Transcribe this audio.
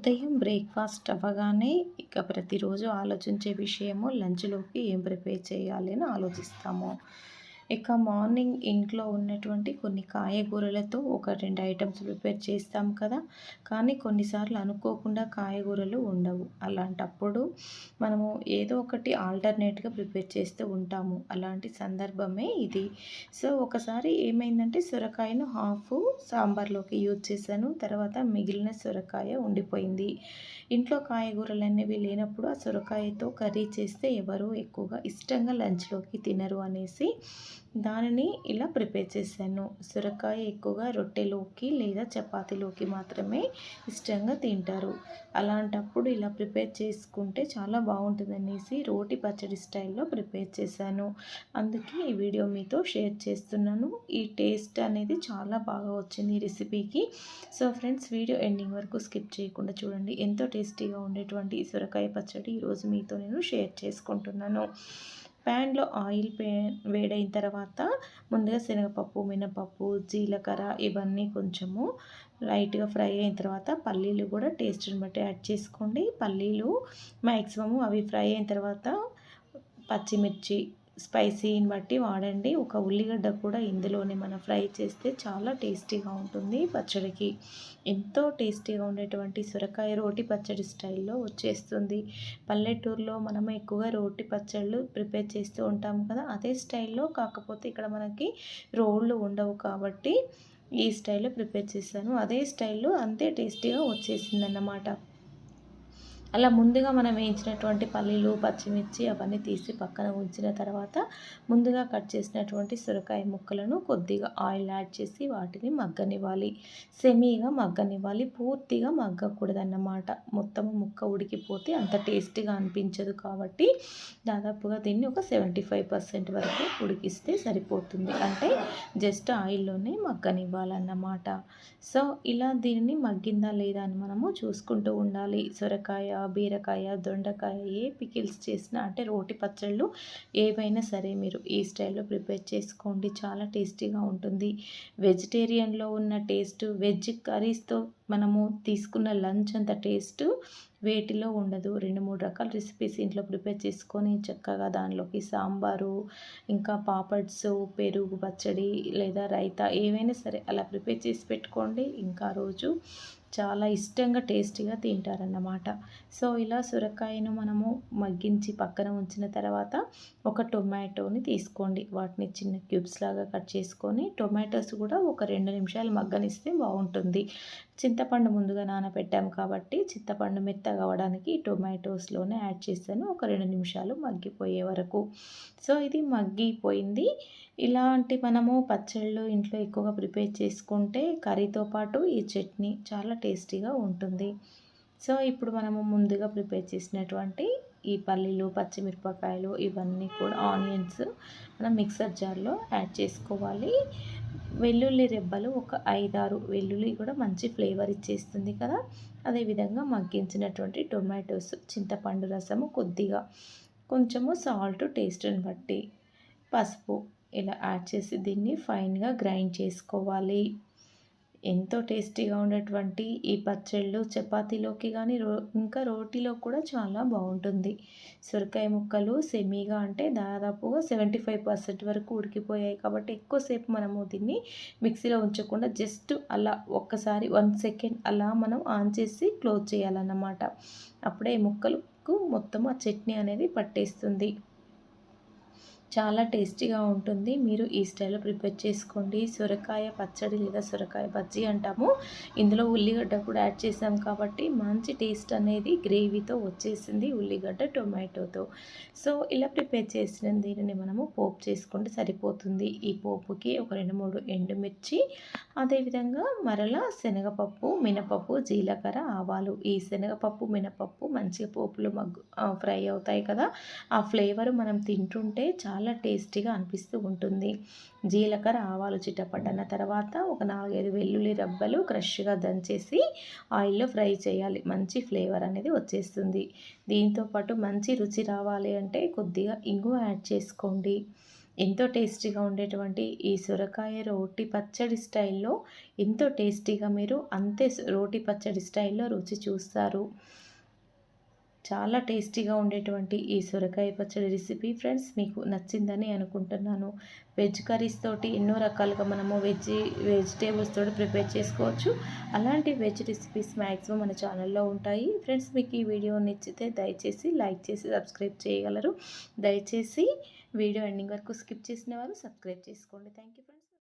ఉదయం బ్రేక్‌ఫాస్ట్ అవ్వగానే ఇక ప్రతిరోజు ఆలోచించే విషయము లంచ్‌లోకి ఏం ప్రిపేర్ చేయాలి అని ఆలోచిస్తాము. ఇక మార్నింగ్ ఇంట్లో ఉన్నటువంటి కొన్ని కాయగూరలతో ఒక 2 ఐటెమ్స్ ప్రిపేర్ చేస్తాం కదా! కానీ కొన్నిసార్లు అనుకోకుండా కాయగూరలు ఉండవు. అలాంటప్పుడు మనము ఏదో ఒకటి ఆల్టర్‌నేట్‌గా ప్రిపేర్ చేస్తూ ఉంటాము. అలాంటి సందర్భమే ఇది. సో, ఒకసారి ఏమైందంటే సొరకాయను హాఫు సాంబార్‌లోకి యూజ్ చేశాను. తర్వాత మిగిలిన సొరకాయ ఉండిపోయింది. ఇంట్లో కాయగూరలనేవి లేనప్పుడు ఆ సొరకాయతో కర్రీ చేస్తే ఎవరు ఎక్కువగా ఇష్టంగా లంచ్‌లోకి తినరు అనేసి దానిని ఇలా ప్రిపేర్ చేశాను. సొరకాయ ఎక్కువగా రొట్టెలోకి లేదా చపాతీలోకి మాత్రమే ఇష్టంగా తింటారు. అలాంటప్పుడు ఇలా ప్రిపేర్ చేసుకుంటే చాలా బాగుంటుందనేసి రోటి పచ్చడి స్టైల్‌లో ప్రిపేర్ చేశాను. అందుకే ఈ వీడియో మీతో షేర్ చేస్తున్నాను. ఈ టేస్ట్ అనేది చాలా బాగా వచ్చింది ఈ రెసిపీకి. సో ఫ్రెండ్స్, వీడియో ఎండింగ్ వరకు స్కిప్ చేయకుండా చూడండి. ఎంతో టేస్టీగా ఉండేటువంటి ఈ సొరకాయ పచ్చడి ఈరోజు మీతో నేను షేర్ చేసుకుంటున్నాను. ప్యాన్‌లో ఆయిల్ వేడైన తర్వాత ముందుగా శనగపప్పు, మినపప్పు, జీలకర్ర ఇవన్నీ కొంచెము లైట్‌గా ఫ్రై అయిన తర్వాత పల్లీలు కూడా టేస్ట్‌ని బట్టి యాడ్ చేసుకోండి. పల్లీలు మ్యాక్సిమము అవి ఫ్రై అయిన తర్వాత పచ్చిమిర్చి స్పైసీని బట్టి వాడండి. ఒక ఉల్లిగడ్డ కూడా ఇందులోనే మనం ఫ్రై చేస్తే చాలా టేస్టీగా ఉంటుంది పచ్చడికి. ఎంతో టేస్టీగా ఉండేటువంటి సొరకాయ రోటి పచ్చడి స్టైల్‌లో వచ్చేస్తుంది. పల్లెటూరులో మనం ఎక్కువగా రోటి పచ్చళ్ళు ప్రిపేర్ చేస్తూ ఉంటాం కదా! అదే స్టైల్‌లో, కాకపోతే ఇక్కడ మనకి రోళ్ళు ఉండవు కాబట్టి ఈ స్టైల్‌లో ప్రిపేర్ చేశాను. అదే స్టైల్‌లో అంతే టేస్టీగా వచ్చేసిందన్నమాట. అలా ముందుగా మనం వేయించినటువంటి పల్లీలు, పచ్చిమిర్చి అవన్నీ తీసి పక్కన ఉంచిన తర్వాత ముందుగా కట్ చేసినటువంటి సొరకాయ ముక్కలను కొద్దిగా ఆయిల్ యాడ్ చేసి వాటిని మగ్గనివ్వాలి. సెమీగా మగ్గనివ్వాలి. పూర్తిగా మగ్గకూడదన్నమాట. మొత్తం ముక్క ఉడికిపోతే అంత టేస్టీగా అనిపించదు కాబట్టి దాదాపుగా దీన్ని ఒక 75% వరకు ఉడికిస్తే సరిపోతుంది. అంటే జస్ట్ ఆయిల్లోనే మగ్గనివ్వాలన్నమాట. సో, ఇలా దీనిని మగ్గిందా లేదా అని మనము చూసుకుంటూ ఉండాలి. సొరకాయ, బీరకాయ, దొండకాయ ఏ పికిల్స్ చేసినా అంటే రోటి పచ్చళ్ళు ఏవైనా సరే మీరు ఈ స్టైల్‌లో ప్రిపేర్ చేసుకోండి. చాలా టేస్టీగా ఉంటుంది. వెజిటేరియన్‌లో ఉన్న టేస్ట్ వెజ్ కర్రీస్‌తో మనము తీసుకున్న లంచ్ అంత టేస్ట్ వేటిలో ఉండదు. 2, 3 రకాల రెసిపీస్ ఇంట్లో ప్రిపేర్ చేసుకొని చక్కగా దానిలోకి సాంబారు, ఇంకా పాపడ్స్, పెరుగు పచ్చడి లేదా రైతా ఏవైనా సరే అలా ప్రిపేర్ చేసి పెట్టుకోండి. ఇంకా రోజు చాలా ఇష్టంగా టేస్టీగా తింటారన్నమాట. సో, ఇలా సొరకాయను మనము మగ్గించి పక్కన ఉంచిన తర్వాత ఒక టొమాటోని తీసుకోండి. వాటిని చిన్న క్యూబ్స్ లాగా కట్ చేసుకొని టొమాటోస్ కూడా ఒక 2 నిమిషాలు మగ్గనిస్తే బాగుంటుంది. చింతపండు ముందుగా నానబెట్టాము కాబట్టి చింతపండు మెత్తగా అవ్వడానికి టొమాటోస్‌లోనే యాడ్ చేశాను. ఒక 2 నిమిషాలు మగ్గిపోయే వరకు. సో, ఇది మగ్గిపోయింది. ఇలాంటి మనము పచ్చళ్ళు ఇంట్లో ఎక్కువగా ప్రిపేర్ చేసుకుంటే కర్రీతో పాటు ఈ చట్నీ చాలా టేస్టీగా ఉంటుంది. సో, ఇప్పుడు మనము ముందుగా ప్రిపేర్ చేసినటువంటి ఈ పల్లీలు, పచ్చిమిరపకాయలు ఇవన్నీ కూడా ఆనియన్స్ మనం మిక్సర్ జార్‌లో యాడ్ చేసుకోవాలి. వెల్లుల్లి రెబ్బలు ఒక 5, 6 వెల్లుల్లి కూడా మంచి ఫ్లేవర్ ఇచ్చేస్తుంది కదా! అదేవిధంగా మగ్గించినటువంటి టొమాటోస్, చింతపండు రసము కొద్దిగా, కొంచెము సాల్ట్ టేస్ట్‌ని బట్టి, పసుపు ఇలా యాడ్ చేసి దీన్ని ఫైన్‌గా గ్రైండ్ చేసుకోవాలి. ఎంతో టేస్టీగా ఉండేటువంటి ఈ పచ్చళ్ళు చపాతీలోకి కానీ ఇంకా రోటీలో కూడా చాలా బాగుంటుంది. సొరకాయ ముక్కలు సెమీగా అంటే దాదాపుగా 75% వరకు ఉడికిపోయాయి కాబట్టి ఎక్కువసేపు మనము దీన్ని మిక్సీలో ఉంచకుండా జస్ట్ అలా ఒక్కసారి 1 సెకండ్ అలా మనం ఆన్ చేసి క్లోజ్ చేయాలన్నమాట. అప్పుడే ముక్కలకు మొత్తం ఆ చట్నీ అనేది పట్టేస్తుంది. చాలా టేస్టీగా ఉంటుంది. మీరు ఈ స్టైల్‌లో ప్రిపేర్ చేసుకోండి. సొరకాయ పచ్చడి లేదా సొరకాయ బజ్జీ అంటాము. ఇందులో ఉల్లిగడ్డ కూడా యాడ్ చేసాం కాబట్టి మంచి టేస్ట్ అనేది గ్రేవీతో వచ్చేసింది ఉల్లిగడ్డ, టొమాటోతో. సో, ఇలా ప్రిపేర్ చేసిన దీనిని మనము పోపు చేసుకుంటే సరిపోతుంది. ఈ పోపుకి ఒక 2, 3 ఎండుమిర్చి, అదేవిధంగా మరలా శనగపప్పు, మినపప్పు, జీలకర్ర, ఆవాలు. ఈ శనగపప్పు, మినపప్పు మంచిగా పోపులో ఫ్రై అవుతాయి కదా! ఆ ఫ్లేవర్ మనం తింటుంటే చాలా టేస్టీగా అనిపిస్తూ ఉంటుంది. జీలకర్ర, ఆవాలు చిటపటన్న తర్వాత ఒక 4, 5 వెల్లుల్లి రబ్బలు క్రష్‌గా దంచేసి ఆయిల్‌లో ఫ్రై చేయాలి. మంచి ఫ్లేవర్ అనేది వచ్చేస్తుంది. దీంతో పాటు మంచి రుచి రావాలి అంటే కొద్దిగా ఇంగువ యాడ్ చేసుకోండి. ఎంతో టేస్టీగా ఉండేటువంటి ఈ సొరకాయ రోటి పచ్చడి స్టైల్‌లో ఎంతో టేస్టీగా మీరు అంతే రోటి పచ్చడి స్టైల్‌లో రుచి చూస్తారు. చాలా టేస్టీగా ఉండేటువంటి ఈ సొరకాయ పచ్చడి రెసిపీ ఫ్రెండ్స్ మీకు నచ్చిందని అనుకుంటున్నాను. వెజ్ కర్రీస్ తోటి ఎన్నో రకాలుగా మనము వెజిటేబుల్స్ తోటి ప్రిపేర్ చేసుకోవచ్చు. అలాంటి వెజ్ రెసిపీస్ మ్యాక్సిమం మన ఛానల్లో ఉంటాయి. ఫ్రెండ్స్ మీకు ఈ వీడియో నచ్చితే దయచేసి లైక్ చేసి సబ్స్క్రైబ్ చేయగలరు. దయచేసి వీడియో ఎండింగ్ వరకు స్కిప్ చేసిన వారు సబ్స్క్రైబ్ చేసుకోండి. Thank you friends.